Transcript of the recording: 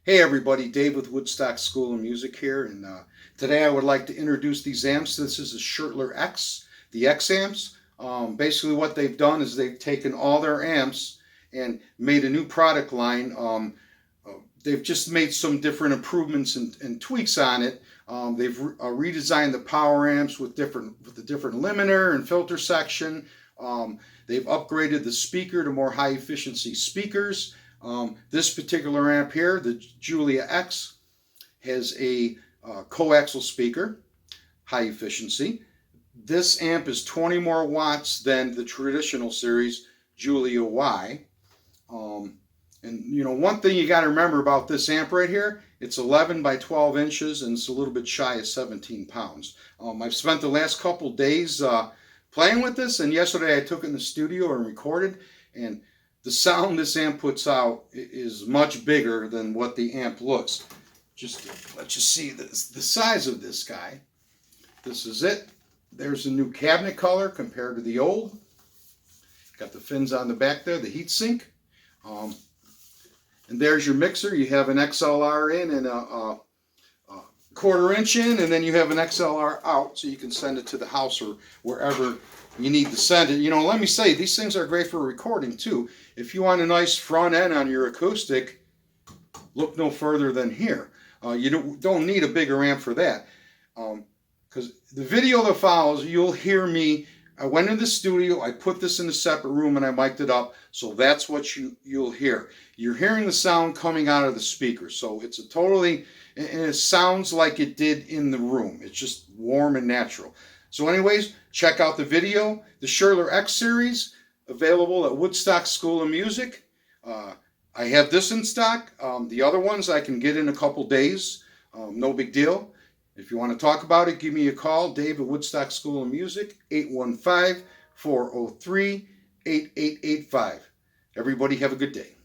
Hey everybody, Dave with Woodstock School of Music here, and today I would like to introduce these amps. This is a Schertler X, the X amps. Basically what they've done is they've taken all their amps and made a new product line. They've just made some different improvements and tweaks on it. They've redesigned the power amps with the different limiter and filter section. They've upgraded the speaker to more high efficiency speakers. This particular amp here, the Giulia X, has a coaxial speaker, high efficiency. This amp is 20 more watts than the traditional series Giulia Y. And you know, one thing you got to remember about this amp right here, it's 11 by 12 inches and it's a little bit shy of 17 pounds. I've spent the last couple days playing with this, and yesterday I took it in the studio and recorded, and the sound this amp puts out is much bigger than what the amp looks. Just to let you see the size of this guy. This is it. There's a new cabinet color compared to the old. Got the fins on the back there, the heat sink. And there's your mixer. You have an XLR in and a quarter-inch in, and then you have an XLR out, so you can send it to the house or wherever you need to send it. You know, let me say, these things are great for recording too. If you want a nice front end on your acoustic, look no further than here. You don't need a bigger amp for that. Because the video that follows, you'll hear me. I went in the studio, I put this in a separate room, and I mic'd it up, so that's what you'll hear. You're hearing the sound coming out of the speaker, so it's a totally, and it sounds like it did in the room. It's just warm and natural. So anyways, check out the video. The Schertler X series, available at Woodstock School of Music. I have this in stock. The other ones I can get in a couple days. No big deal. If you want to talk about it, give me a call. Dave at Woodstock School of Music, 815-403-8885. Everybody have a good day.